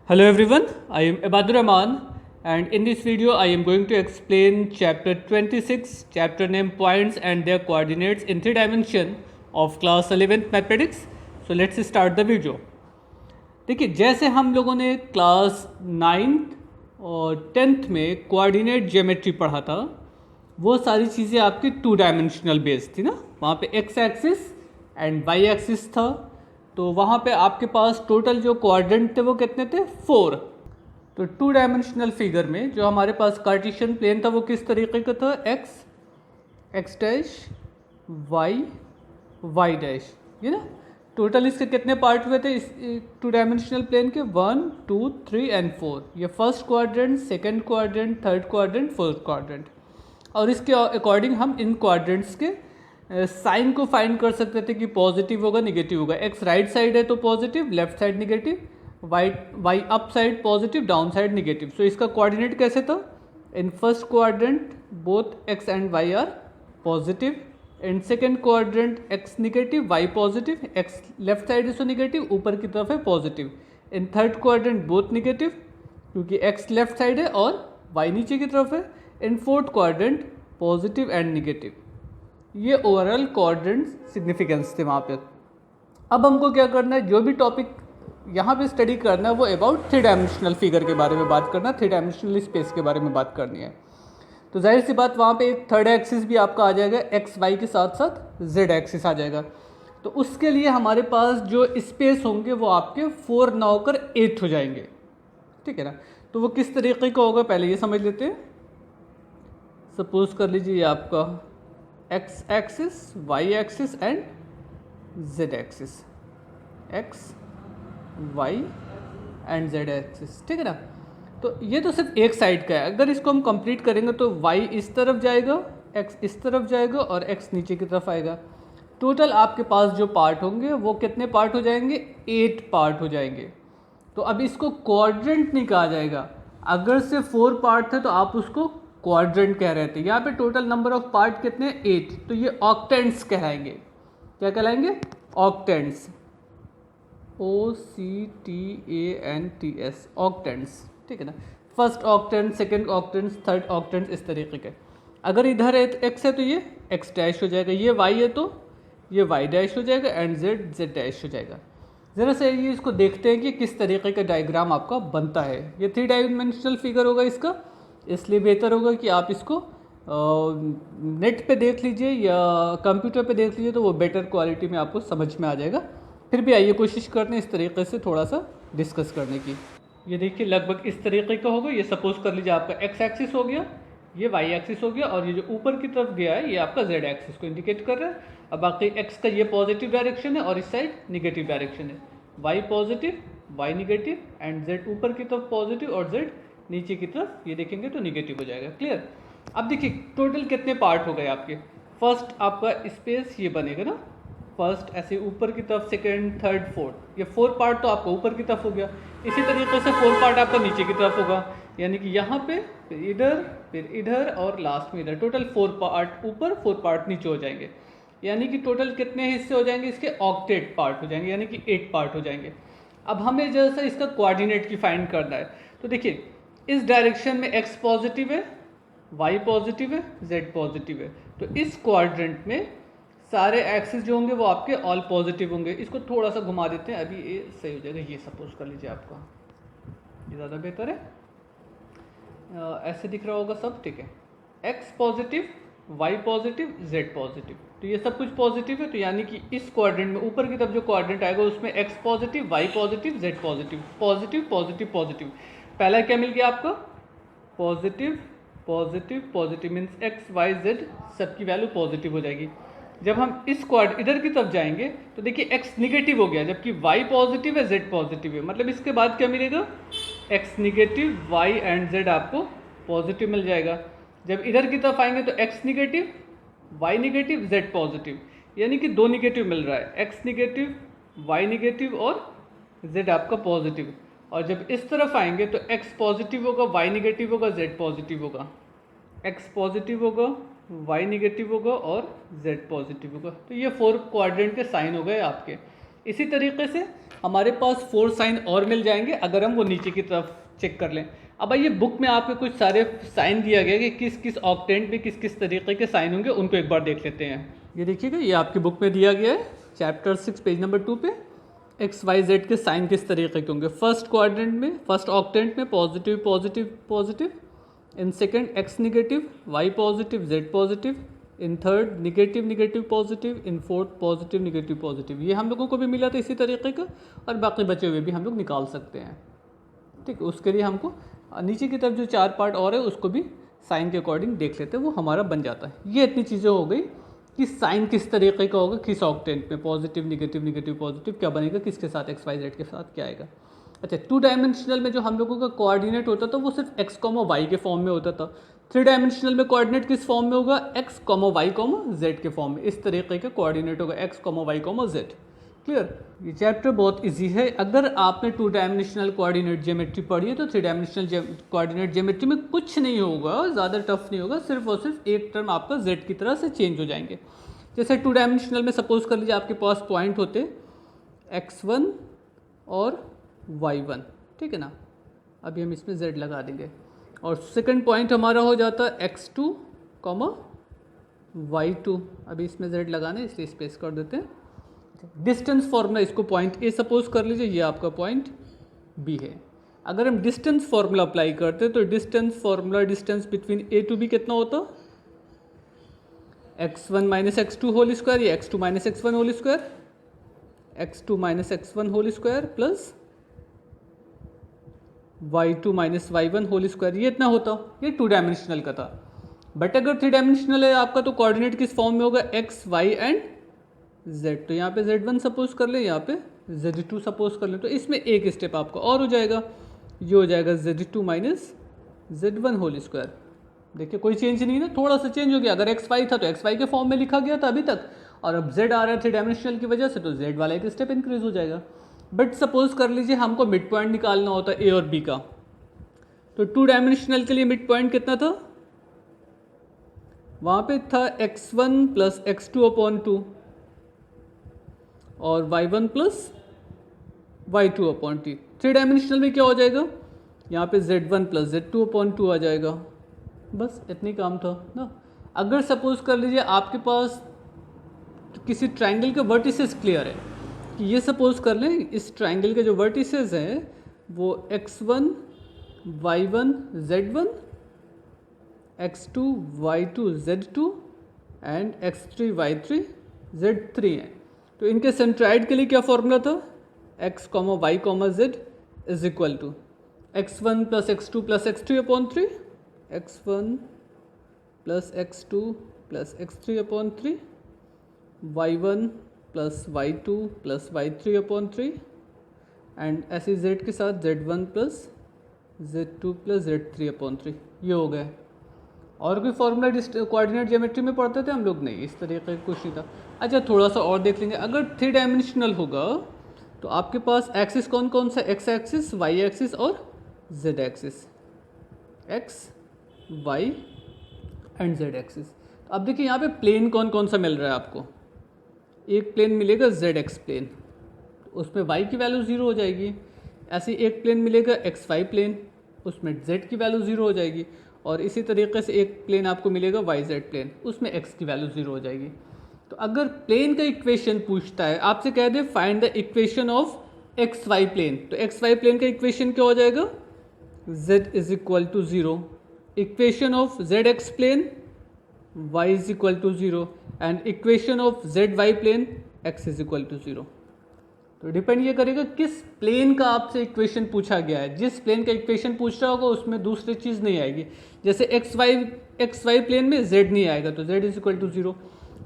Hello everyone, I am Ibadur Rahman and in this video I am going to explain chapter 26, chapter name points and their coordinates in 3 dimension of class 11th mathematics. So let's start the video. देखिए जैसे हम लोगों ने class 9th और 10th में coordinate geometry पढ़ा था, वो सारी चीज़ें आपकी 2 डायमेंशनल बेस्ड थी ना. वहाँ पे X axis and Y axis था. तो वहाँ पे आपके पास टोटल जो क्वाड्रेंट थे वो कितने थे? 4. तो 2 डायमेंशनल फिगर में जो हमारे पास कार्टेशियन प्लेन था वो किस तरीके का था? X, X dash, Y, Y dash. ये ना टोटल इसके कितने पार्ट हुए थे इस 2 डायमेंशनल प्लेन के? 1, 2, 3 एंड 4. ये first quadrant, second quadrant, third quadrant, fourth quadrant. और इसके अकॉर्डिंग हम इन क्वाड्रेंट्स के साइन को फाइंड कर सकते थे कि पॉजिटिव होगा, निगेटिव होगा. एक्स राइट साइड है तो positive, left side negative, Y up side positive, down side negative. So इसका कोऑर्डिनेट कैसे था? In first quadrant both X and Y are positive. In second quadrant X negative, Y positive, X left side is negative, ऊपर की तरफ है पॉजिटिव. In third quadrant both negative क्योंकि X left side है और वाई नीचे की तरफ है. In fourth quadrant positive and negative. ये ओवरऑल क्वाड्रेंट सिग्निफिकेंस थे वहाँ पे. अब हमको क्या करना है, जो भी टॉपिक यहाँ पे स्टडी करना है वो अबाउट 3 डायमेंशनल फिगर के बारे में बात करना है, 3 डायमेंशनल स्पेस के बारे में बात करनी है. तो जाहिर सी बात वहाँ पे एक थर्ड एक्सिस भी आपका आ जाएगा, एक्स वाई के साथ साथ जेड एक्सिस आ जाएगा. तो उसके लिए हमारे पास जो स्पेस होंगे वो आपके 4 ना होकर 8 हो जाएंगे. ठीक है ना. तो वो किस तरीके का होगा पहले ये समझ लेते हैं. सपोज कर लीजिए ये आपका X axis, Y axis and Z axis. X, Y and Z axis. ठीक है ना. तो ये तो सिर्फ एक साइड का है. अगर इसको हम कंप्लीट करेंगे तो वाई इस तरफ जाएगा, एक्स इस तरफ जाएगा और एक्स नीचे की तरफ आएगा. टोटल आपके पास जो पार्ट होंगे वो कितने पार्ट हो जाएंगे? 8 पार्ट हो जाएंगे. तो अब इसको क्वाड्रेंट नहीं कहा जाएगा. अगर से 4 पार्ट थे तो आप उसको क्वाड्रेंट कह रहे थे. यहाँ पे टोटल नंबर ऑफ पार्ट कितने? 8. तो ये ऑक्टेंट्स कहलाएंगे. क्या कहलाएंगे? ऑक्टेंट्स. OCTANTS, octants. ठीक है ना. First octant, second octants, third octants, इस तरीके के. अगर इधर एक्स है तो ये एक्स डैश हो जाएगा, ये वाई है तो ये वाई डैश हो जाएगा एंड जेड जेड डैश हो जाएगा. ज़रा से ये इसको देखते हैं कि किस तरीके का डायग्राम आपका बनता है. ये 3 डायमेंशनल फिगर होगा इसका, इसलिए बेहतर होगा कि आप इसको नेट पे देख लीजिए या कंप्यूटर पे देख लीजिए तो वो बेटर क्वालिटी में आपको समझ में आ जाएगा. फिर भी आइए कोशिश करते हैं इस तरीके से थोड़ा सा डिस्कस करने की. ये देखिए लगभग इस तरीके का होगा. ये सपोज कर लीजिए आपका एक्स एक्सिस हो गया, ये वाई एक्सिस हो गया और ये जो ऊपर की तरफ गया है ये आपका जेड एक्सिस को इंडिकेट कर रहा है. अब बाकी एक्स का ये पॉजिटिव डायरेक्शन है और इस साइड निगेटिव डायरेक्शन है. Y positive, Y negative and Z ऊपर की तरफ पॉजिटिव और जेड नीचे की तरफ ये देखेंगे तो निगेटिव हो जाएगा. क्लियर. अब देखिए टोटल कितने पार्ट हो गए आपके. फर्स्ट आपका स्पेस ये बनेगा ना, फर्स्ट ऐसे ऊपर की तरफ, सेकंड, थर्ड, फोर्थ. ये 4 पार्ट तो आपका ऊपर की तरफ हो गया. इसी तरीके से 4 पार्ट आपका नीचे की तरफ होगा, यानी कि यहाँ पे फिर इधर और लास्ट में इधर. टोटल 4 पार्ट ऊपर, 4 पार्ट नीचे हो जाएंगे. यानी कि टोटल कितने हिस्से हो जाएंगे इसके? ऑक्टेट पार्ट हो जाएंगे, यानी कि 8 पार्ट हो जाएंगे. अब हमें जैसा इसका कोऑर्डिनेट की फाइंड करना है तो देखिए इस डायरेक्शन में x पॉजिटिव है, y पॉजिटिव है, z पॉजिटिव है. तो इस क्वाड्रेंट में सारे एक्सिस जो होंगे वो आपके ऑल पॉजिटिव होंगे. इसको थोड़ा सा घुमा देते हैं, अभी ये सही हो जाएगा. ये सपोज कर लीजिए आपका, ये ज़्यादा बेहतर है. ऐसे दिख रहा होगा सब. ठीक है. x positive, y positive, z positive. तो ये सब कुछ पॉजिटिव है. तो यानी कि इस क्वाड्रेंट में ऊपर की तरफ जो क्वाड्रेंट आएगा उसमें x positive, y positive, z positive, positive positive positive. पहला क्या मिल गया आपका? Positive positive positive. Means X Y Z सबकी वैल्यू पॉजिटिव हो जाएगी. जब हम इस क्वाड इधर की तरफ जाएंगे तो देखिए एक्स निगेटिव हो गया जबकि वाई पॉजिटिव है, जेड पॉजिटिव है. मतलब इसके बाद क्या मिलेगा? X negative, Y and Z आपको पॉजिटिव मिल जाएगा. जब इधर की तरफ आएंगे तो X negative, Y negative, Z positive. यानी कि 2 निगेटिव मिल रहा है, एक्स निगेटिव, वाई निगेटिव और जेड आपका पॉजिटिव. और जब इस तरफ आएंगे तो x पॉजिटिव होगा, y निगेटिव होगा, z पॉजिटिव होगा. x पॉजिटिव होगा, y निगेटिव होगा और z पॉजिटिव होगा. तो ये 4 क्वाड्रेंट के साइन हो गए आपके. इसी तरीके से हमारे पास 4 साइन और मिल जाएंगे अगर हम वो नीचे की तरफ चेक कर लें। अब आइए बुक में आपको कुछ सारे साइन दिया गया कि किस किस ऑक्टेंट में किस किस तरीके के साइन होंगे, उनको एक बार देख लेते हैं। ये देखिएगा, ये आपकी बुक में दिया गया है चैप्टर 6 पेज नंबर 2 पे एक्स वाई जेड के साइन किस तरीके के होंगे। फर्स्ट क्वाड्रेंट में, फर्स्ट ऑक्टेंट में positive positive positive, in second X negative, Y positive, Z positive, in third negative negative positive, in fourth positive negative positive. ये हम लोगों को भी मिला था इसी तरीके का, और बाकी बचे हुए भी हम लोग निकाल सकते हैं। ठीक है, उसके लिए हमको नीचे की तरफ जो 4 पार्ट और है उसको भी साइन के अकॉर्डिंग देख लेते हैं, वो हमारा बन जाता है। ये इतनी चीज़ें हो गई कि साइन किस तरीके का होगा, किस ऑक्टेंट में, पॉजिटिव निगेटिव निगेटिव पॉजिटिव क्या बनेगा, किसके साथ, एक्स वाई जेड के साथ क्या आएगा। अच्छा, 2 डायमेंशनल में जो हम लोगों का कोऑर्डिनेट होता था वो सिर्फ एक्स कॉमा वाई के फॉर्म में होता था। 3 डायमेंशनल में कोऑर्डिनेट किस फॉर्म में होगा, x comma y comma z के फॉर्म में। इस तरीके का कोऑर्डिनेट होगा x comma y comma z. Clear. ये चैप्टर बहुत इजी है। अगर आपने 2 डायमेंशनल कोऑर्डिनेट ज्योमेट्री पढ़ी है तो 3 डायमेंशनल कोऑर्डिनेट ज्योमेट्री में कुछ नहीं होगा, ज़्यादा टफ नहीं होगा, सिर्फ और सिर्फ एक टर्म आपका जेड की तरह से चेंज हो जाएंगे। जैसे 2 डायमेंशनल में सपोज कर लीजिए आपके पास पॉइंट होते x1 और y1, ठीक है ना। अभी हम इसमें z लगा देंगे, और सेकंड पॉइंट हमारा हो जाता है x2, y2। अभी इसमें z लगाना है इसलिए स्पेस कर देते हैं। डिस्टेंस फॉर्मूला, इसको पॉइंट ए सपोज कर लीजिए, ये आपका पॉइंट बी है। अगर हम डिस्टेंस फॉर्मूला अप्लाई करते हैं तो distance formula, distance between A to B कितना होता, x1 minus x2 whole square, या x2 minus x1 whole square, x2 minus x1 whole square plus y2 minus y1 whole square, ये इतना होता। ये 2 डायमेंशनल का था। बट अगर 3 डायमेंशनल है आपका तो कोऑर्डिनेट किस फॉर्म में होगा, x, y एंड z। तो यहाँ पे z1 सपोज कर ले, यहाँ पे z2 सपोज कर ले, तो इसमें एक स्टेप आपका और हो जाएगा, ये हो जाएगा z2 minus z1 whole square. देखिए कोई चेंज नहीं ना, थोड़ा सा चेंज हो गया। अगर एक्स वाई था तो एक्स वाई के फॉर्म में लिखा गया था अभी तक, और अब जेड आ रहा है 3 डायमेंशनल की वजह से, तो जेड वाला एक स्टेप इंक्रीज हो जाएगा। बट सपोज कर लीजिए हमको मिड पॉइंट निकालना होता है ए और बी का, तो 2 डायमेंशनल के लिए मिड पॉइंट कितना था, वहाँ पे था x1 प्लस x2 अपॉन 2 और y1 plus y2 upon 3। 3 dimensional में क्या हो जाएगा, यहाँ पे z1 प्लस z2 अपॉन 2 आ जाएगा। बस इतनी काम था ना। अगर सपोज कर लीजिए आपके पास किसी ट्रायंगल के वर्टिसेस क्लियर है, कि ये सपोज कर लें इस ट्रायंगल के जो वर्टिसेस हैं वो x1 y1 z1, x2 y2 z2 and x3 y3 z3 हैं। तो इनके सेंट्राइड के लिए क्या फॉर्मूला था, x कॉमा y कॉमा z is equal to x1 plus x2 plus x3 upon 3, x1 plus x2 plus x3 upon 3, y1 plus y2 plus y3 upon 3 and ऐसे z के साथ z1 plus z2 plus z3 upon 3। ये हो गया। और कोई formula coordinate geometry में पढ़ते थे हम लोग, नहीं, इस तरीके का कुछ नहीं था। अच्छा, थोड़ा सा और देख लेंगे। अगर 3 डायमेंशनल होगा तो आपके पास एक्सिस कौन कौन सा, एक्स एक्सिस, वाई एक्सिस और z axis, x Y and Z axis. तो अब देखिए यहाँ पे प्लेन कौन कौन सा मिल रहा है आपको। एक प्लेन मिलेगा जेड एक्स प्लेन, उसमें वाई की वैल्यू 0 हो जाएगी। ऐसे एक प्लेन मिलेगा एक्स वाई प्लेन, उसमें जेड की वैल्यू 0 हो जाएगी। और इसी तरीके से एक प्लेन आपको मिलेगा वाई जेड प्लेन, उसमें एक्स की वैल्यू 0 हो जाएगी। तो अगर प्लेन का इक्वेशन पूछता है आपसे, कह दे find the equation of x y plane, तो एक्स वाई प्लेन का इक्वेशन क्या हो जाएगा, z is equal to 0। Equation of z x plane y is equal to 0 and equation of z y plane x is equal to 0। तो depend ये करेगा किस plane का आपसे इक्वेशन पूछा गया है। जिस प्लेन का इक्वेशन पूछ रहा होगा उसमें दूसरी चीज़ नहीं आएगी। जैसे एक्स वाई प्लेन में z नहीं आएगा तो z is equal to 0,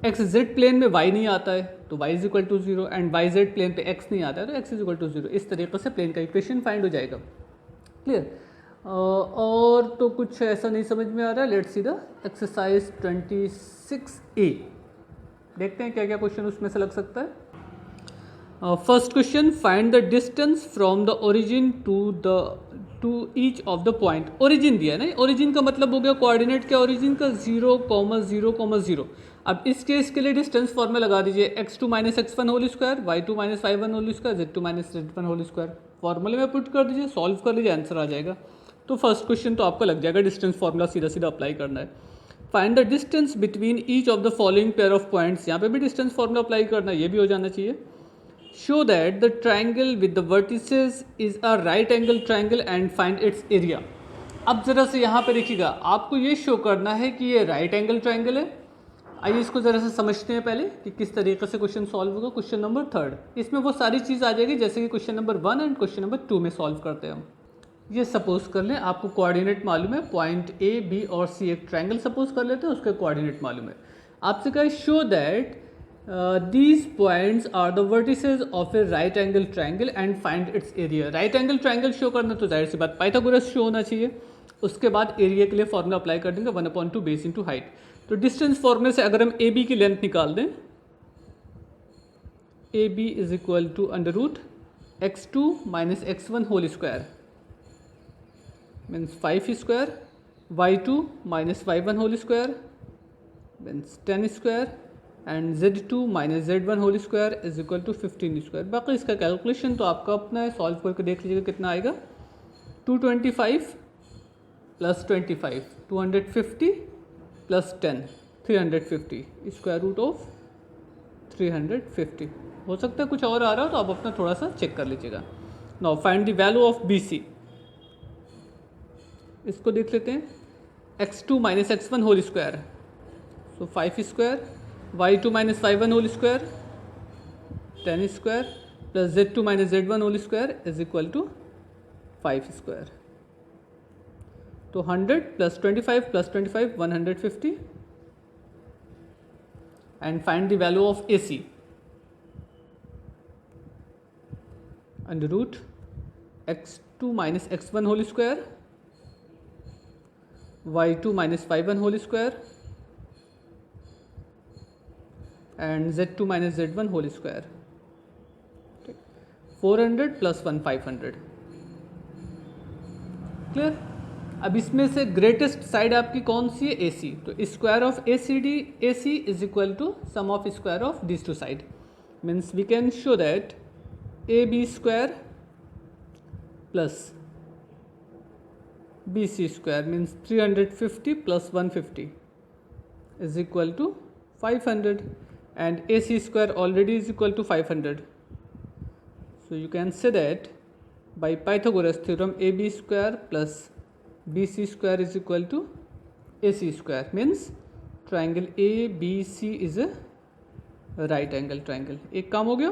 x z plane में y नहीं आता है तो y is equal to 0 and y z plane पे x नहीं आता है तो x इज इक्वल टू 0। इस तरीके से प्लेन का इक्वेशन फाइंड हो जाएगा। क्लियर। और तो कुछ ऐसा नहीं समझ में आ रहा है। Let's see the exercise 26A। देखते हैं क्या क्या क्वेश्चन उसमें से लग सकता है। First question, find the distance from the origin to each of the point. Origin दिया है ना, ओरिजिन का मतलब हो गया कोऑर्डिनेट क्या, ओरिजिन का 0, 0, 0। अब इस केस के लिए डिस्टेंस फॉर्मूला लगा दीजिए, x2 minus X one whole square, y2 minus y1 whole square, z2 minus z1 whole square. फॉर्मूले में पुट कर दीजिए, सॉल्व कर लीजिए, आंसर आ जाएगा। तो फर्स्ट क्वेश्चन तो आपका लग जाएगा, डिस्टेंस फॉर्मूला सीधा सीधा अप्लाई करना है। Find the distance between each of the following pair of points, यहाँ पे भी डिस्टेंस फॉर्मूला अप्लाई करना है, ये भी हो जाना चाहिए। Show that the triangle with the vertices is a right angle triangle and find its area. अब जरा से यहाँ पे देखिएगा, आपको ये शो करना है कि ये राइट एंगल ट्राइंगल है। आइए इसको ज़रा से समझते हैं पहले कि किस तरीके से क्वेश्चन सॉल्व होगा। क्वेश्चन नंबर 3 इसमें वो सारी चीज़ आ जाएगी जैसे कि question number 1 and question number 2 में सॉल्व करते हैं हम। ये सपोज कर लें आपको कोऑर्डिनेट मालूम है, पॉइंट ए बी और सी एक ट्रायंगल सपोज कर लेते हैं, उसके कोऑर्डिनेट मालूम है। आपसे कहा show that these points are the vertices of a right angle triangle and find its area. Right angle triangle show करना तो जाहिर सी बात पाइथागोरस शो होना चाहिए। उसके बाद एरिया के लिए फॉर्मूला अप्लाई कर देंगे 1/2 बेस इंटू हाइट। तो डिस्टेंस फॉर्मूले से अगर हम ए बी की लेंथ निकाल दें, A B is equal to under root x2 minus x1 whole square means 5 square, y2 minus y1 whole square means 10 square and z2 minus z1 whole square is equal to 15 square. बाकी इसका calculation तो आपका अपना है, solve करके देख लीजिएगा कितना आएगा। 225 plus 25 250 plus 10 350 square root of 350। हो सकता है कुछ और आ रहा हो तो आप अपना थोड़ा सा चेक कर लीजिएगा। Now find the value of B C. इसको देख लेते हैं, x2 minus x1 whole square so 5 square, y2 minus y1 whole square 10 square plus z2 minus z1 whole square is equal to 5 square. तो 100 plus 25 plus 25 150 and find the value of A C. Under root x2 minus x1 whole square, y2 minus y1 whole square and z2 minus z1 whole square. 400 plus 1 500। Clear. अब इसमें से greatest side आपकी कौन सी है, A C. तो square of A C is equal to sum of square of this two side means we can show that A B square plus B C square means 350 plus 150 is equal to 500 and A C square already is equal to 500। So you can say that by Pythagoras theorem A B square plus BC square is equal to AC square means triangle ABC is a right angle triangle। एक काम हो गया।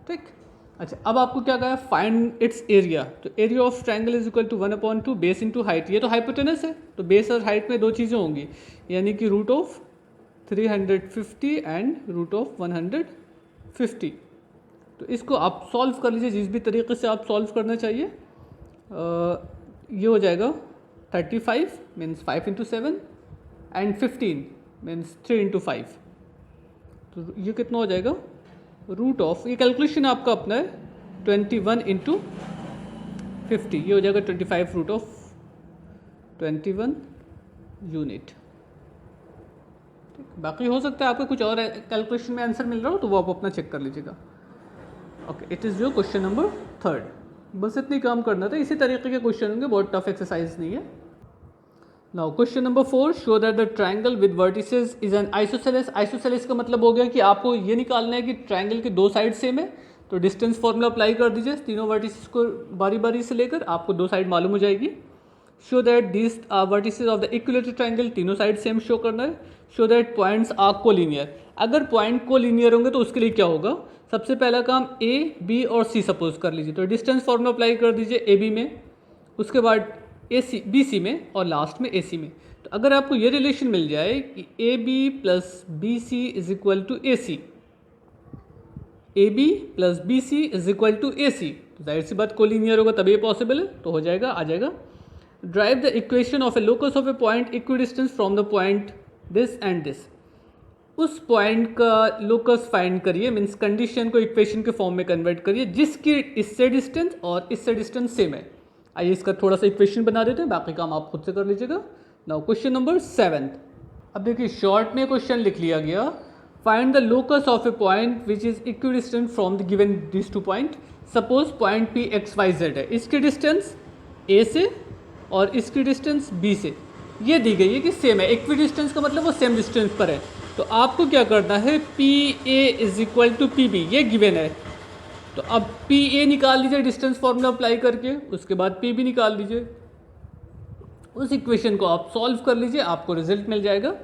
ठीक। अच्छा, अब आपको क्या कहा, फाइंड इट्स एरिया। तो area of triangle is equal to 1/2 base into height. ये तो हाइपोटेनस है तो बेस और हाइट में दो चीज़ें होंगी, यानी कि root of 350 and root of 150। तो इसको आप सॉल्व कर लीजिए जिस भी तरीके से आप सॉल्व करना चाहिए। ये हो जाएगा 35 means 5 into 7 and 15 means 3 into 5। तो ये कितना हो जाएगा, रूट ऑफ, ये कैलकुलेशन आपका अपना है 21 इंटू 50, ये हो जाएगा 25 रूट ऑफ 21 यूनिट। ठीक। बाकी हो सकता है आपको कुछ और कैलकुलेशन में आंसर मिल रहा हो तो वो आप अपना चेक कर लीजिएगा। Okay, it is your question number 3। बस इतनी काम करना था, इसी तरीके के क्वेश्चन होंगे, बहुत टफ एक्सरसाइज नहीं है। Now question number 4, show that the triangle with vertices is an isosceles. Isosceles का मतलब हो गया कि आपको ये निकालना है कि ट्रायंगल के दो साइड सेम है। तो डिस्टेंस फॉर्मूला अप्लाई कर दीजिए, तीनों वर्टिसेस को बारी बारी से लेकर आपको दो साइड मालूम हो जाएगी। Show that this vertices of the equilateral triangle, तीनों साइड सेम शो करना है। Show that points are collinear. अगर पॉइंट कोलिनियर होंगे तो उसके लिए क्या होगा, सबसे पहला काम ए बी और सी सपोज कर लीजिए। तो डिस्टेंस फॉर्मूला अप्लाई कर दीजिए ए बी में, उसके बाद ए सी बी सी में और लास्ट में ए सी में। तो अगर आपको ये रिलेशन मिल जाए कि A B plus B C is equal to A C, A B plus B C is equal to A C, तो जाहिर सी बात कोलिनियर होगा तभी पॉसिबल है, तो हो जाएगा, आ जाएगा। Drive the equation of A locus of a point equi distance from the point this and this. उस पॉइंट का लोकस फाइंड करिए, मीन्स कंडीशन को इक्वेशन के फॉर्म में कन्वर्ट करिए जिसकी इससे डिस्टेंस और इससे डिस्टेंस सेम है। आइए इसका थोड़ा सा इक्वेशन बना देते हैं, बाकी काम आप खुद से कर लीजिएगा। Now question number 7। अब देखिए शॉर्ट में क्वेश्चन लिख लिया गया, find the locus of a point which is equidistant from the given this two point. Suppose point P x Y z है, इसकी डिस्टेंस ए से और इसकी डिस्टेंस बी से ये दी गई है कि सेम है। इक्वी डिस्टेंस का मतलब वो सेम डिस्टेंस पर है। तो आपको क्या करना है, P A is equal to P B, ये गिवन है। तो अब पी ए निकाल लीजिए डिस्टेंस फॉर्मूला अप्लाई करके, उसके बाद पी बी निकाल लीजिए। उस इक्वेशन को आप सॉल्व कर लीजिए, आपको रिजल्ट मिल जाएगा।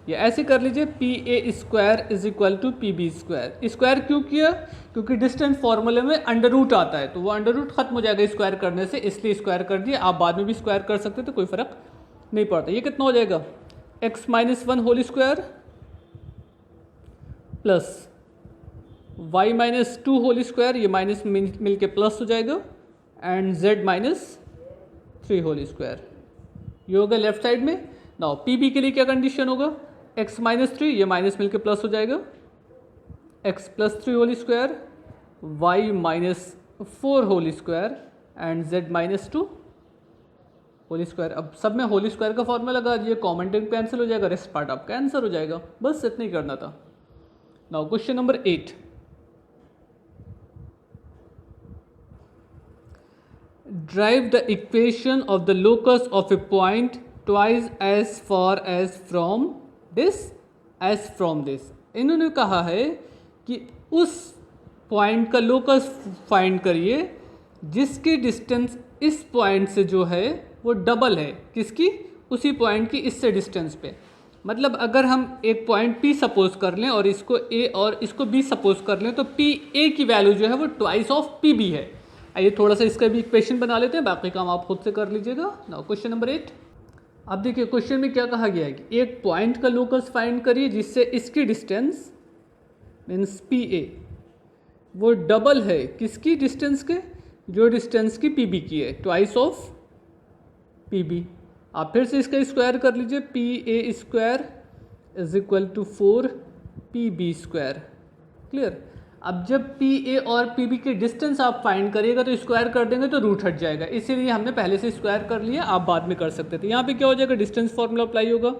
या ऐसे कर लीजिए, P A square is equal to P B square. Square क्यों किया, क्योंकि डिस्टेंस फॉर्मूले में अंडर रूट आता है, तो वो अंडर रूट खत्म हो जाएगा स्क्वायर करने से, इसलिए स्क्वायर कर दिया। आप बाद में भी स्क्वायर कर सकते तो कोई फर्क नहीं पड़ता। ये कितना हो जाएगा, x minus one whole square plus y minus two whole square, ये माइनस मिल के प्लस हो जाएगा, and z minus three whole square, ये होगा लेफ्ट साइड में। नाउ पी बी के लिए क्या कंडीशन होगा, एक्स माइनस थ्री, ये माइनस मिल के प्लस हो जाएगा, x plus three whole square, y minus four whole square, and z minus two whole square. अब सब में होल स्क्वायर का फॉर्मूला लगा दिए, कॉमन टर्म कैंसिल हो जाएगा, रेस्ट पार्ट आपका आंसर हो जाएगा। बस इतना ही करना था। Now question number 8। Drive the equation of the locus of a point twice as far as from this as from this. इन्होंने कहा है कि उस पॉइंट का लोकस फाइंड करिए जिसकी डिस्टेंस इस पॉइंट से जो है वो डबल है किसकी, उसी पॉइंट की इससे डिस्टेंस पे। मतलब अगर हम एक पॉइंट P सपोज कर लें और इसको A और इसको B सपोज कर लें, तो पी ए की वैल्यू जो है वो ट्वाइस ऑफ पी बी है। आइए थोड़ा सा इसका भी इक्वेशन बना लेते हैं, बाकी काम आप खुद से कर लीजिएगा। Now question number 8। अब देखिए क्वेश्चन में क्या कहा गया है कि एक पॉइंट का लोकस फाइंड करिए जिससे इसकी डिस्टेंस मीन्स पी ए वो डबल है किसकी डिस्टेंस के, जो डिस्टेंस की पी बी की है, ट्वाइस ऑफ पी बी। आप फिर से इसका स्क्वायर कर लीजिए, P A square is equal to 4 P B square. Clear. अब जब पी ए और पी बी के डिस्टेंस आप फाइंड करिएगा तो स्क्वायर कर देंगे तो रूट हट जाएगा, इसीलिए हमने पहले से स्क्वायर कर लिया, आप बाद में कर सकते थे। यहाँ पे क्या हो जाएगा, डिस्टेंस फॉर्मूला अप्लाई होगा,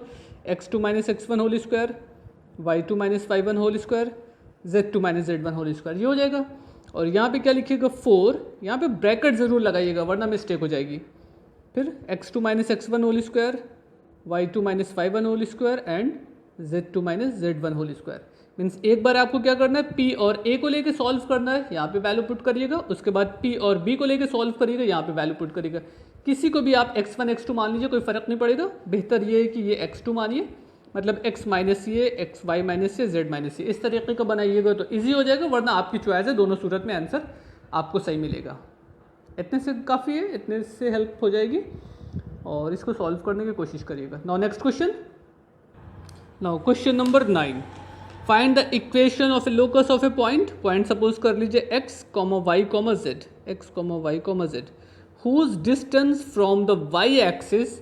x two minus x one whole square, y two minus y one whole square, z two minus z one whole square, ये हो जाएगा। और यहाँ पे क्या लिखिएगा 4, यहाँ पे ब्रैकेट ज़रूर लगाइएगा वरना मिस्टेक हो जाएगी। फिर x two minus x one whole square, y two minus y one whole square, and z two minus z one whole square. Means एक बार आपको क्या करना है, P और A को लेके सॉल्व करना है, यहाँ पे वैल्यू पुट करिएगा, उसके बाद P और B को लेके सॉल्व करिएगा, यहाँ पे वैल्यू पुट करिएगा। किसी को भी आप x1 x2 मान लीजिए, कोई फर्क नहीं पड़ेगा, बेहतर ये है कि ये x2 मानिए, मतलब x माइनस ये, एक्स वाई माइनस ये, जेड माइनस ये, इस तरीके का बनाइएगा तो ईजी हो जाएगा, वरना आपकी चॉइस है, दोनों सूरत में आंसर आपको सही मिलेगा। इतने से काफ़ी है, इतने से हेल्प हो जाएगी और इसको सॉल्व करने की कोशिश करिएगा। Now next question. Now question number 9। Find the equation of A locus of a point. Point suppose कर लीजिए x, y, z, x, y, z, whose distance from the y axis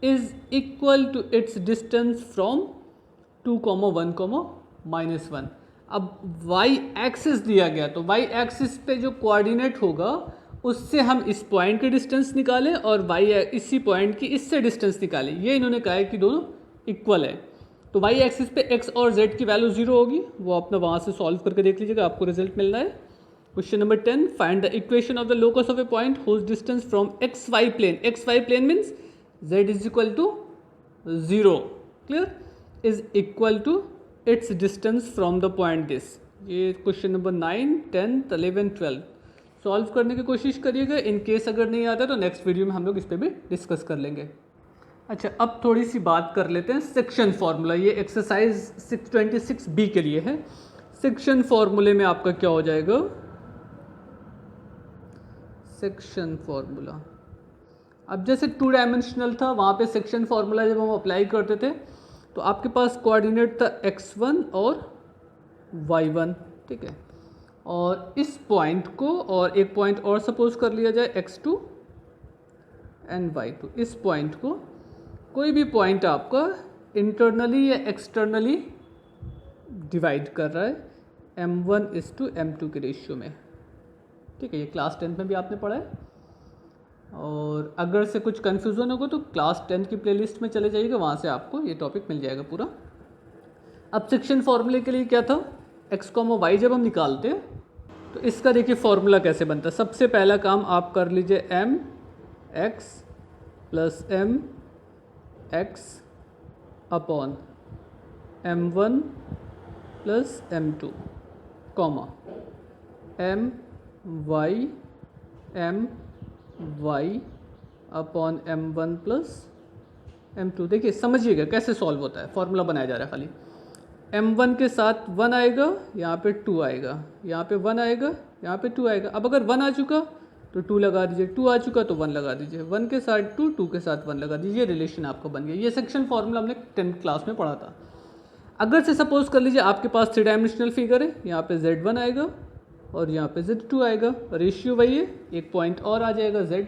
is equal to its distance from 2, 1, -1। अब y axis दिया गया, तो y axis पे जो coordinate होगा उससे हम इस पॉइंट की डिस्टेंस निकालें और y इसी पॉइंट की इससे डिस्टेंस निकालें। ये इन्होंने कहा है कि दोनों इक्वल है। तो y एक्सिस पे x और z की वैल्यू 0 होगी, वो अपना वहाँ से सॉल्व करके देख लीजिएगा, आपको रिजल्ट मिलना है। Question number 10। Find the equation of the locus of a point whose distance from x y plane, x y plane means z is equal to 0, clear, is equal to its distance from the point this. ये question number 9, 10, 11, 12 solve करने की कोशिश करिएगा। In case अगर नहीं आता तो next video में हम लोग इस पर भी डिस्कस कर लेंगे। अच्छा, अब थोड़ी सी बात कर लेते हैं सेक्शन फार्मूला। ये एक्सरसाइज 626B के लिए है। सेक्शन फार्मूले में आपका क्या हो जाएगा, सेक्शन फार्मूला। अब जैसे 2 डायमेंशनल था, वहाँ पे सेक्शन फार्मूला जब हम अप्लाई करते थे तो आपके पास कोऑर्डिनेट था x1 और y1, ठीक है। और इस पॉइंट को और एक पॉइंट और सपोज कर लिया जाए x2 एंड y2। इस पॉइंट को कोई भी पॉइंट आपका इंटरनली या एक्सटर्नली डिवाइड कर रहा है m1:m2 के रेशियो में, ठीक है। ये क्लास 10 में भी आपने पढ़ा है। और अगर से कुछ कन्फ्यूज़न होगा तो क्लास 10 की प्लेलिस्ट में चले जाइएगा, वहाँ से आपको ये टॉपिक मिल जाएगा पूरा। अब सेक्शन फॉर्मूले के लिए क्या था, एक्स कॉमा वाई जब हम निकालते हैं तो इसका देखिए फॉर्मूला कैसे बनता है। सबसे पहला काम आप कर लीजिए m x plus m x upon m1 plus m2 comma m y upon m1 plus m2। देखिए समझिएगा कैसे सॉल्व होता है, फॉर्मूला बनाया जा रहा है। खाली m1 के साथ 1 आएगा, यहाँ पे 2 आएगा, यहाँ पे 1 आएगा, यहाँ पे 2 आएगा। अब अगर 1 आ चुका तो 2 लगा दीजिए, 2 आ चुका तो 1 लगा दीजिए, 1 के साथ 2, 2 के साथ 1 लगा दीजिए। ये रिलेशन आपको बन गया। ये सेक्शन फॉर्मूला हमने 10th क्लास में पढ़ा था। अगर से सपोज कर लीजिए आपके पास 3 डायमेंशनल फिगर है, यहाँ पे z1 आएगा और यहाँ पे z2 आएगा, रेशियो वही है, एक पॉइंट और आ जाएगा z।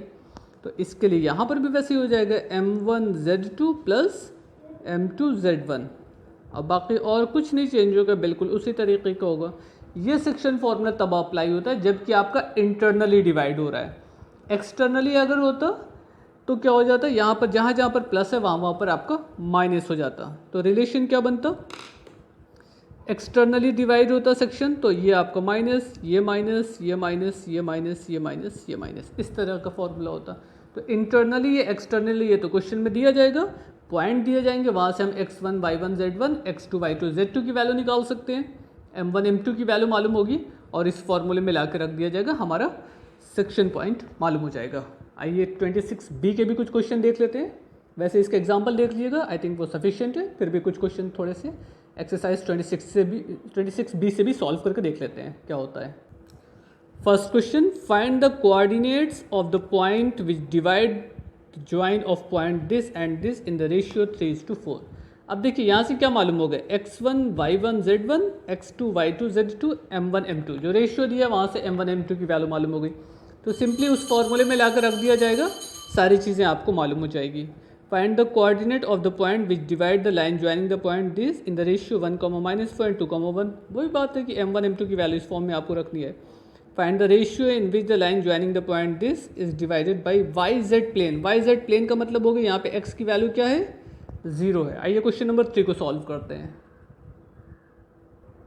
तो इसके लिए यहाँ पर भी वैसे ही हो जाएगा m1 z2 plus m2 z1। अब बाकी और कुछ नहीं चेंज होगा, बिल्कुल उसी तरीके का होगा। ये सेक्शन फॉर्मूला तब अप्लाई होता है जबकि आपका इंटरनली डिवाइड हो रहा है। एक्सटर्नली अगर होता तो क्या हो जाता है, यहाँ पर जहाँ जहाँ पर प्लस है वहाँ पर आपका माइनस हो जाता। तो रिलेशन क्या बनता, एक्सटर्नली डिवाइड होता सेक्शन, तो ये आपका माइनस, ये माइनस, ये माइनस, ये माइनस, ये माइनस, ये माइनस, इस तरह का फॉर्मूला होता। तो इंटरनली ये एक्सटर्नली ये तो क्वेश्चन में दिया जाएगा, पॉइंट दिए जाएंगे, वहाँ से हम x1 y1 z1 x2 y2 z2 की वैल्यू निकाल सकते हैं। m1 m2 की वैल्यू मालूम होगी और इस फॉर्मूले में ला के रख दिया जाएगा, हमारा सेक्शन पॉइंट मालूम हो जाएगा। आइए 26B के भी कुछ क्वेश्चन देख लेते हैं। वैसे इसका एग्जाम्पल देख लीजिएगा, आई थिंक वो सफिशिएंट है, फिर भी कुछ क्वेश्चन थोड़े से एक्सरसाइज 26B से भी सॉल्व करके देख लेते हैं क्या होता है। First question, find the coordinates of the point which divide join of point this and this in the ratio 3:4। अब देखिए यहाँ से क्या मालूम हो गया, x1 y1 z1 x2 y2 z2 m1 m2, जो रेशियो दिया वहाँ से m1 m2 की वैल्यू मालूम हो गई। तो सिंपली उस फॉर्मूले में लाकर रख दिया जाएगा, सारी चीज़ें आपको मालूम हो जाएगी। Find the coordinate of the point which divide the line joining the point this in the ratio 1, -4 and 2, 1। वही बात है कि m1 m2 की वैल्यू इस फॉर्म में आपको रखनी है। Find the ratio in which the line joining the point this is divided by YZ plane. YZ plane का मतलब होगा यहाँ पे x की वैल्यू क्या है, 0 है। आइए क्वेश्चन नंबर 3 को सॉल्व करते हैं।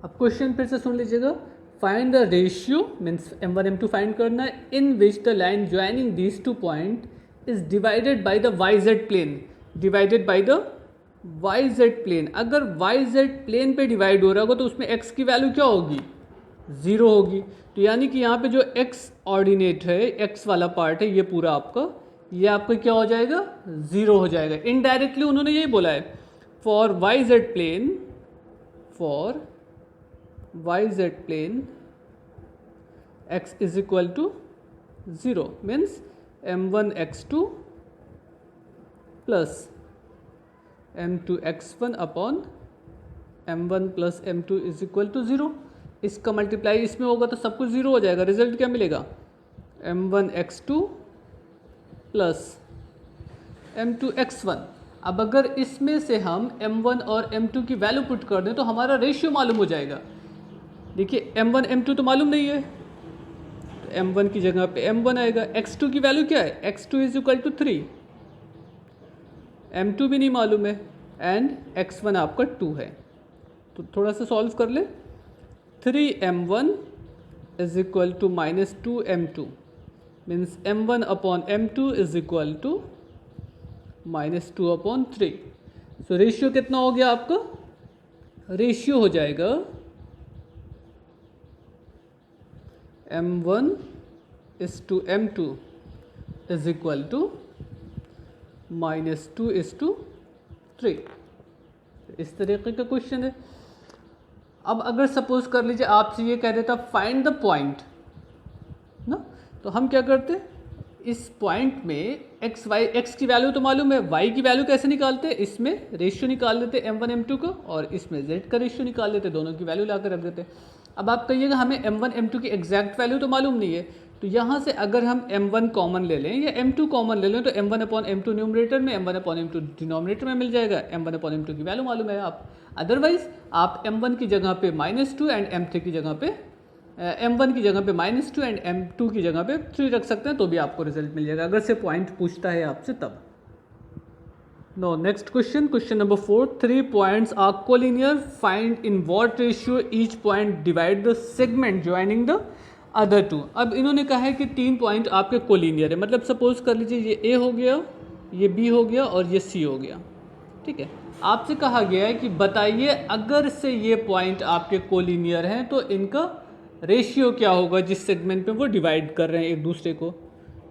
अब क्वेश्चन फिर से सुन लीजिएगा। Find the ratio means m1 m2 find करना है, in which the line joining these 2 point is divided by the YZ plane. Divided by the YZ plane. अगर YZ प्लेन पे डिवाइड हो रहा होगा तो उसमें x की वैल्यू क्या होगी, 0 होगी। तो यानी कि यहाँ पे जो x ऑर्डिनेट है, x वाला पार्ट है, ये पूरा आपका, ये आपका क्या हो जाएगा, 0 हो जाएगा। इनडायरेक्टली उन्होंने यही बोला है, for YZ plane, for YZ plane x is equal to 0 means m1 x2 plus m2 x1 upon m1 plus m2 is equal to 0। इसका मल्टीप्लाई इसमें होगा तो सब कुछ 0 हो जाएगा। रिजल्ट क्या मिलेगा, m1 x2 plus m2 x1। अब अगर इसमें से हम m1 और m2 की वैल्यू पुट कर दें तो हमारा रेशियो मालूम हो जाएगा। देखिए m1 m2 तो मालूम नहीं है, तो m1 की जगह पे m1 आएगा। x2 की वैल्यू क्या है, x2 is equal to 3, m2 भी नहीं मालूम है एंड x1 आपका 2 है। तो थोड़ा सा सॉल्व कर ले। 3m1 is equal to -2m2 means m1 upon m2 is equal to -2 upon 3। So ratio कितना हो गया आपका, रेशियो हो जाएगा m1 is to m2 is equal to -2 is to 3। इस तरीके का क्वेश्चन है। अब अगर सपोज कर लीजिए आपसे ये कह देता फाइंड द पॉइंट ना, तो हम क्या करते, इस पॉइंट में x की वैल्यू तो मालूम है, y की वैल्यू कैसे निकालते, इसमें रेशियो निकाल लेते m1 m2 को और इसमें z का रेशियो निकाल लेते, दोनों की वैल्यू ला कर रख देते। अब आप कहिएगा हमें m1 m2 की एग्जैक्ट वैल्यू तो मालूम नहीं है, तो यहाँ से अगर हम m1 कॉमन ले लें या m2 कॉमन ले लें तो m1 अपॉन m2 न्यूमरेटर में, m1 अपॉन m2 डिनोमिनेटर में मिल जाएगा। m1 अपॉन m2 की वैल्यू मालूम है आप, अदरवाइज आप m1 की जगह पे -2 एंड m3 की जगह पे M1 की जगह पे -2 एंड M2 की जगह पे 3 रख सकते हैं तो भी आपको रिजल्ट मिल जाएगा, अगर से पॉइंट पूछता है आपसे तब। No next question, question number 4, 3 points are collinear, find in what ratio each point divide the segment joining the other two. अब इन्होंने कहा है कि 3 पॉइंट आपके कोलिनियर है, मतलब सपोज कर लीजिए ये A हो गया, ये B हो गया और ये C हो गया, ठीक है। आपसे कहा गया है कि बताइए अगर से ये पॉइंट आपके कोलिनियर हैं तो इनका रेशियो क्या होगा जिस सेगमेंट पे वो डिवाइड कर रहे हैं एक दूसरे को।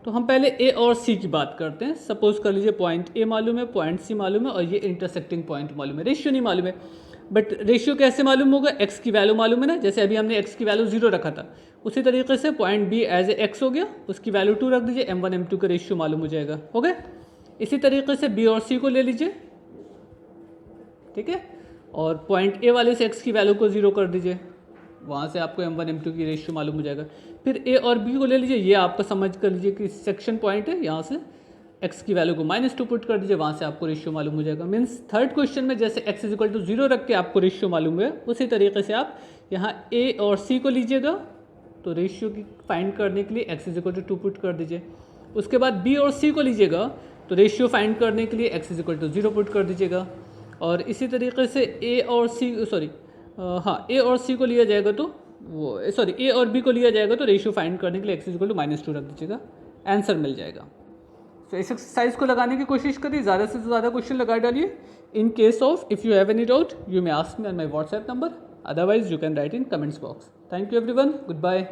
तो हम पहले ए और सी की बात करते हैं। सपोज कर लीजिए पॉइंट ए मालूम है, पॉइंट सी मालूम है और ये इंटरसेक्टिंग पॉइंट मालूम है, रेशियो नहीं मालूम है। बट रेशियो कैसे मालूम होगा, एक्स की वैल्यू मालूम है ना, जैसे अभी हमने एक्स की वैल्यू 0 रखा था, उसी तरीके से point B as A x हो गया, उसकी वैल्यू 2 रख दीजिए, M1 M2 का रेशियो मालूम हो जाएगा, हो गया। इसी तरीके से बी और सी को ले लीजिए, ठीक है, और पॉइंट ए वाले से एक्स की वैल्यू को 0 कर दीजिए, वहाँ से आपको M1 M2 की रेशियो मालूम हो जाएगा। फिर ए और बी को ले लीजिए, ये आपका समझ कर लीजिए कि सेक्शन पॉइंट है, यहाँ से एक्स की वैल्यू को -2 पुट कर दीजिए, वहाँ से आपको रेशियो मालूम हो जाएगा। मीन्स थर्ड क्वेश्चन में जैसे x = 0 रख के आपको रेशियो मालूम है, उसी तरीके से आप यहाँ ए और सी को लीजिएगा तो रेशियो की फाइंड करने के लिए x = 2 पुट कर दीजिए। उसके बाद बी और सी को लीजिएगा तो रेशियो फाइंड करने के लिए x = 0 पुट कर दीजिएगा। और इसी तरीके से ए और सी को लिया जाएगा तो ए और बी को लिया जाएगा तो रेशियो फाइंड करने के लिए x = -2 रख दीजिएगा, आंसर मिल जाएगा। तो इस एक्सरसाइज को लगाने की कोशिश करिए, ज़्यादा से ज़्यादा क्वेश्चन लगा डालिए। In case of if you have any doubt you may ask me on my WhatsApp number, otherwise you can write in comments box. Thank you everyone, good bye.